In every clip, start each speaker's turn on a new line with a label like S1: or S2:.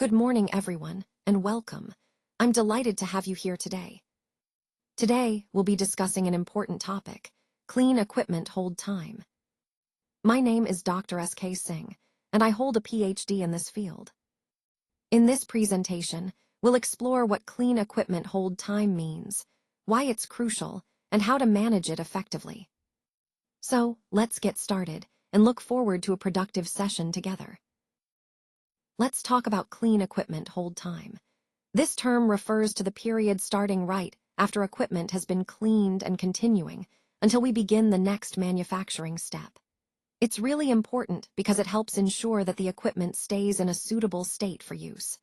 S1: Good morning, everyone, and welcome. I'm delighted to have you here today. Today, we'll be discussing an important topic: clean equipment hold time. My name is Dr. S.K. Singh, and I hold a PhD in this field. In this presentation, we'll explore what clean equipment hold time means, why it's crucial, and how to manage it effectively. So, let's get started and look forward to a productive session together. Let's talk about clean equipment hold time. This term refers to the period starting right after equipment has been cleaned and continuing until we begin the next manufacturing step. It's really important because it helps ensure that the equipment stays in a suitable state for use.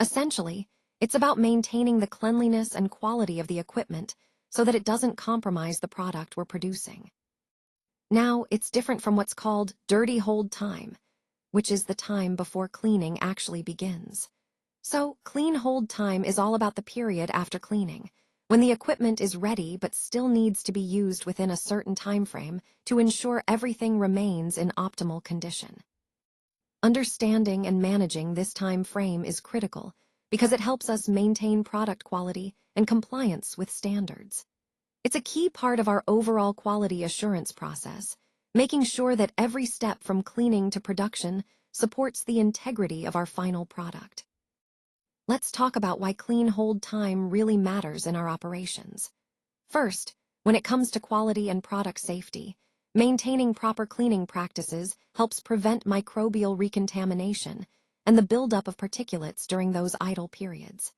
S1: Essentially, it's about maintaining the cleanliness and quality of the equipment so that it doesn't compromise the product we're producing. Now, it's different from what's called dirty hold time, which is the time before cleaning actually begins. So, clean hold time is all about the period after cleaning, when the equipment is ready but still needs to be used within a certain time frame to ensure everything remains in optimal condition. Understanding and managing this time frame is critical because it helps us maintain product quality and compliance with standards. It's a key part of our overall quality assurance process, making sure that every step from cleaning to production supports the integrity of our final product. Let's talk about why clean hold time really matters in our operations. First, when it comes to quality and product safety, maintaining proper cleaning practices helps prevent microbial recontamination and the buildup of particulates during those idle periods.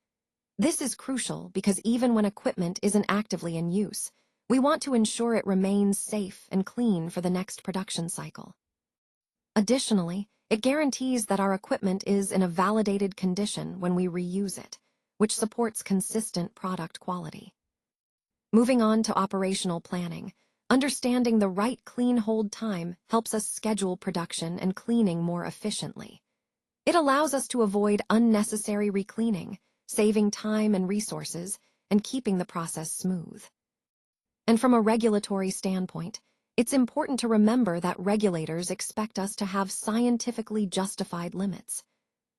S1: This is crucial because even when equipment isn't actively in use, we want to ensure it remains safe and clean for the next production cycle. Additionally, it guarantees that our equipment is in a validated condition when we reuse it, which supports consistent product quality. Moving on to operational planning, understanding the right clean hold time helps us schedule production and cleaning more efficiently. It allows us to avoid unnecessary recleaning, saving time and resources, and keeping the process smooth. And from a regulatory standpoint, it's important to remember that regulators expect us to have scientifically justified limits.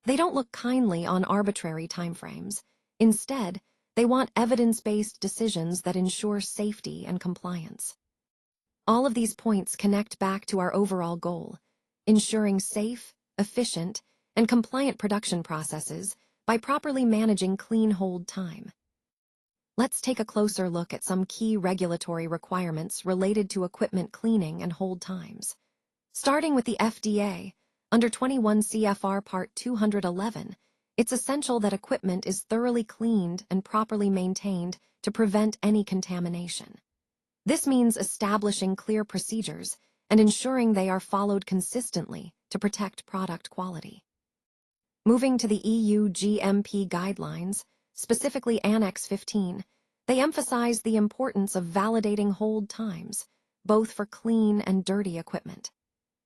S1: They don't look kindly on arbitrary timeframes. Instead, they want evidence-based decisions that ensure safety and compliance. All of these points connect back to our overall goal: ensuring safe, efficient, and compliant production processes by properly managing clean hold time. Let's take a closer look at some key regulatory requirements related to equipment cleaning and hold times. Starting with the FDA, under 21 CFR Part 211, it's essential that equipment is thoroughly cleaned and properly maintained to prevent any contamination. This means establishing clear procedures and ensuring they are followed consistently to protect product quality. Moving to the EU GMP guidelines, specifically Annex 15, they emphasize the importance of validating hold times, both for clean and dirty equipment.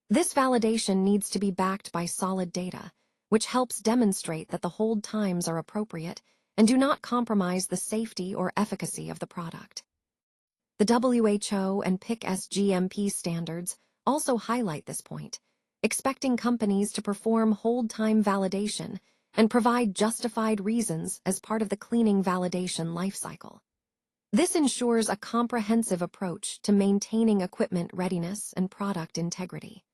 S1: This validation needs to be backed by solid data, which helps demonstrate that the hold times are appropriate and do not compromise the safety or efficacy of the product. The WHO and PIC-S GMP standards also highlight this point, expecting companies to perform hold time validation and provide justified reasons as part of the cleaning validation lifecycle. This ensures a comprehensive approach to maintaining equipment readiness and product integrity.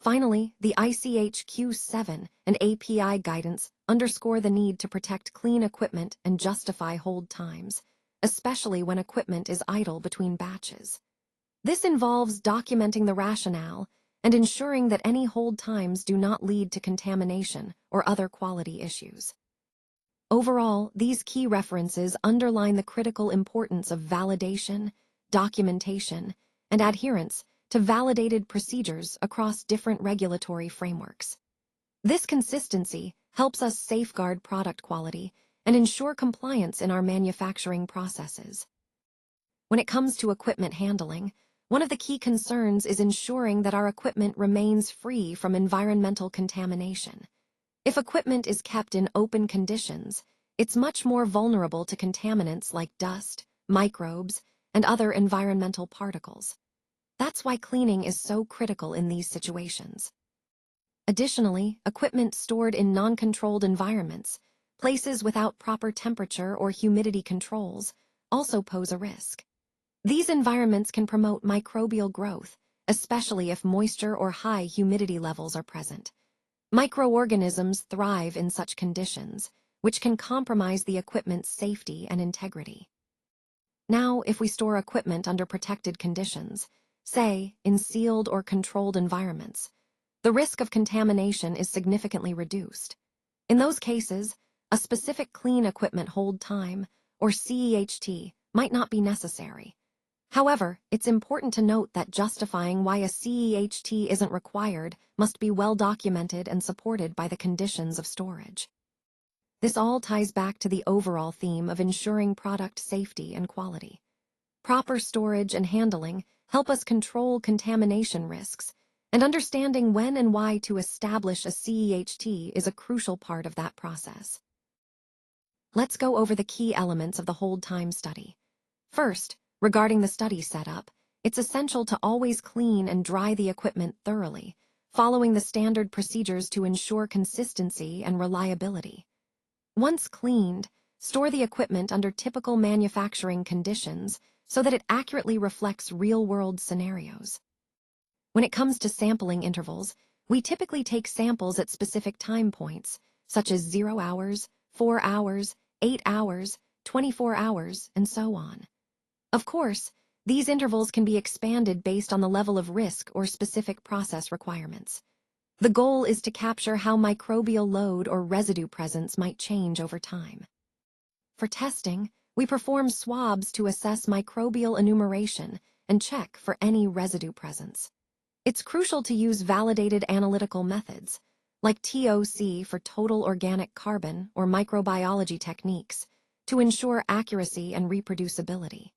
S1: Finally, the ICH Q7 and API guidance underscore the need to protect clean equipment and justify hold times, especially when equipment is idle between batches. This involves documenting the rationale and ensuring that any hold times do not lead to contamination or other quality issues. Overall, these key references underline the critical importance of validation, documentation, and adherence to validated procedures across different regulatory frameworks. This consistency helps us safeguard product quality and ensure compliance in our manufacturing processes. When it comes to equipment handling, one of the key concerns is ensuring that our equipment remains free from environmental contamination. If equipment is kept in open conditions, it's much more vulnerable to contaminants like dust, microbes, and other environmental particles. That's why cleaning is so critical in these situations. Additionally, equipment stored in non-controlled environments, places without proper temperature or humidity controls, also pose a risk. These environments can promote microbial growth, especially if moisture or high humidity levels are present. Microorganisms thrive in such conditions, which can compromise the equipment's safety and integrity. Now, if we store equipment under protected conditions, say, in sealed or controlled environments, the risk of contamination is significantly reduced. In those cases, a specific clean equipment hold time, or CEHT, might not be necessary. However, it's important to note that justifying why a CEHT isn't required must be well documented and supported by the conditions of storage. This all ties back to the overall theme of ensuring product safety and quality. Proper storage and handling help us control contamination risks, and understanding when and why to establish a CEHT is a crucial part of that process. Let's go over the key elements of the hold time study. First, regarding the study setup, it's essential to always clean and dry the equipment thoroughly, following the standard procedures to ensure consistency and reliability. Once cleaned, store the equipment under typical manufacturing conditions so that it accurately reflects real-world scenarios. When it comes to sampling intervals, we typically take samples at specific time points, such as 0 hours, 4 hours, 8 hours, 24 hours, and so on. Of course, these intervals can be expanded based on the level of risk or specific process requirements. The goal is to capture how microbial load or residue presence might change over time. For testing, we perform swabs to assess microbial enumeration and check for any residue presence. It's crucial to use validated analytical methods, like TOC for total organic carbon or microbiology techniques, to ensure accuracy and reproducibility.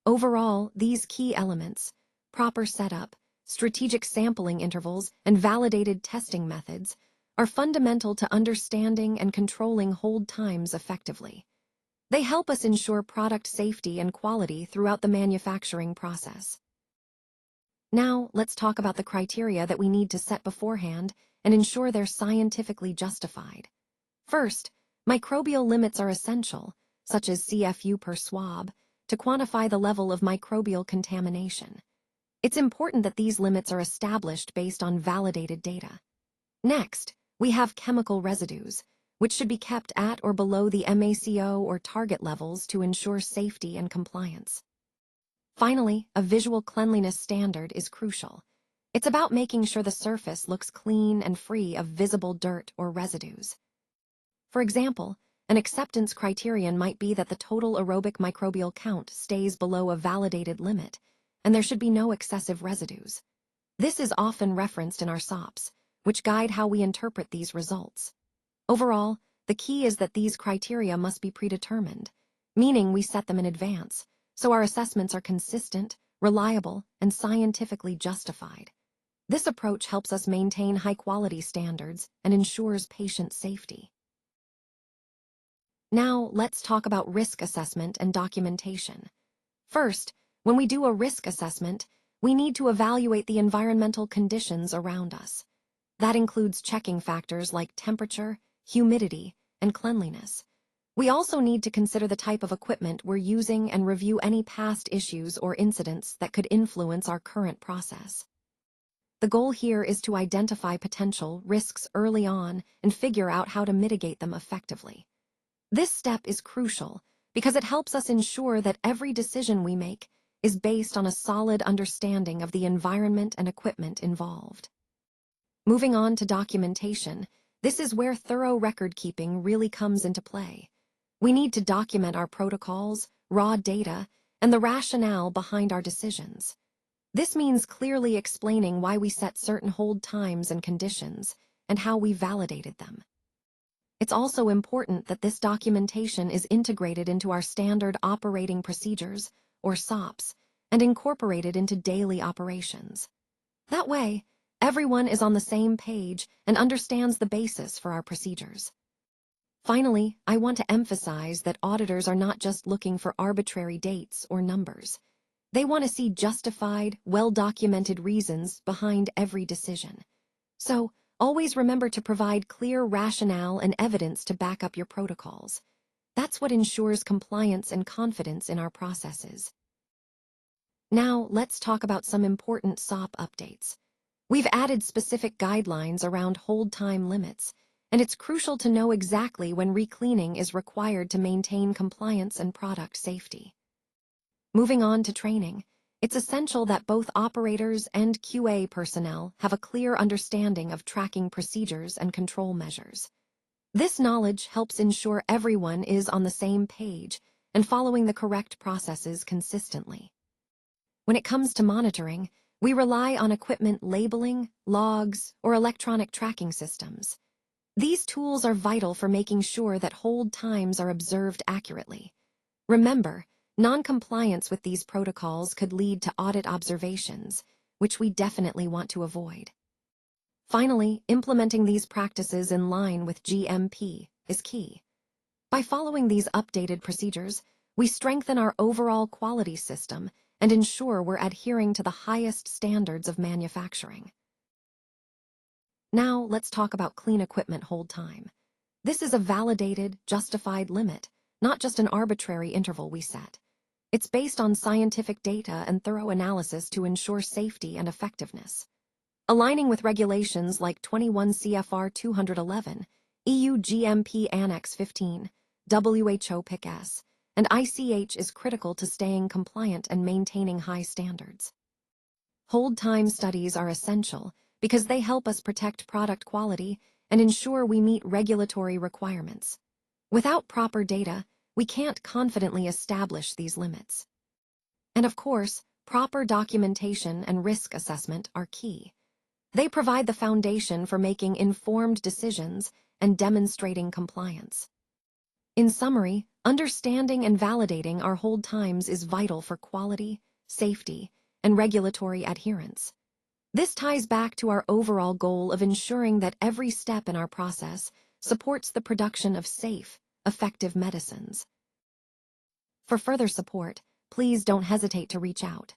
S1: Overall, these key elements, proper setup, strategic sampling intervals, and validated testing methods, are fundamental to understanding and controlling hold times effectively. They help us ensure product safety and quality throughout the manufacturing process. Now, let's talk about the criteria that we need to set beforehand and ensure they're scientifically justified. First, microbial limits are essential, such as CFU per swab, to quantify the level of microbial contamination. It's important that these limits are established based on validated data. Next, we have chemical residues, which should be kept at or below the MACO or target levels to ensure safety and compliance. Finally, a visual cleanliness standard is crucial. It's about making sure the surface looks clean and free of visible dirt or residues. For example, an acceptance criterion might be that the total aerobic microbial count stays below a validated limit, and there should be no excessive residues. This is often referenced in our SOPs, which guide how we interpret these results. Overall, the key is that these criteria must be predetermined, meaning we set them in advance, so our assessments are consistent, reliable, and scientifically justified. This approach helps us maintain high-quality standards and ensures patient safety. Now, let's talk about risk assessment and documentation. First, when we do a risk assessment, we need to evaluate the environmental conditions around us. That includes checking factors like temperature, humidity, and cleanliness. We also need to consider the type of equipment we're using and review any past issues or incidents that could influence our current process. The goal here is to identify potential risks early on and figure out how to mitigate them effectively. This step is crucial because it helps us ensure that every decision we make is based on a solid understanding of the environment and equipment involved. Moving on to documentation, this is where thorough record-keeping really comes into play. We need to document our protocols, raw data, and the rationale behind our decisions. This means clearly explaining why we set certain hold times and conditions, and how we validated them. It's also important that this documentation is integrated into our standard operating procedures, or SOPs, and incorporated into daily operations. That way, everyone is on the same page and understands the basis for our procedures. Finally, I want to emphasize that auditors are not just looking for arbitrary dates or numbers. They want to see justified, well-documented reasons behind every decision. So, Always remember to provide clear rationale and evidence to back up your protocols. That's what ensures compliance and confidence in our processes. Now, let's talk about some important SOP updates. We've added specific guidelines around hold time limits, and it's crucial to know exactly when recleaning is required to maintain compliance and product safety. Moving on to training, it's essential that both operators and QA personnel have a clear understanding of tracking procedures and control measures. This knowledge helps ensure everyone is on the same page and following the correct processes consistently. When it comes to monitoring, we rely on equipment labeling, logs, or electronic tracking systems. These tools are vital for making sure that hold times are observed accurately. Remember, non-compliance with these protocols could lead to audit observations, which we definitely want to avoid. Finally, implementing these practices in line with GMP is key. By following these updated procedures, we strengthen our overall quality system and ensure we're adhering to the highest standards of manufacturing. Now, let's talk about clean equipment hold time. This is a validated, justified limit, not just an arbitrary interval we set. It's based on scientific data and thorough analysis to ensure safety and effectiveness. Aligning with regulations like 21 CFR 211, EU GMP Annex 15, WHO PIC-S, and ICH is critical to staying compliant and maintaining high standards. Hold time studies are essential because they help us protect product quality and ensure we meet regulatory requirements. Without proper data, we can't confidently establish these limits. And of course, proper documentation and risk assessment are key. They provide the foundation for making informed decisions and demonstrating compliance. In summary, understanding and validating our hold times is vital for quality, safety, and regulatory adherence. This ties back to our overall goal of ensuring that every step in our process supports the production of safe, effective medicines. For further support, please don't hesitate to reach out.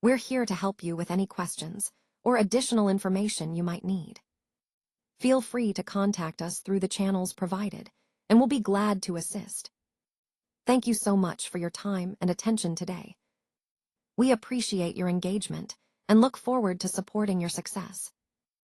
S1: We're here to help you with any questions or additional information you might need. Feel free to contact us through the channels provided, and we'll be glad to assist. Thank you so much for your time and attention today. We appreciate your engagement and look forward to supporting your success.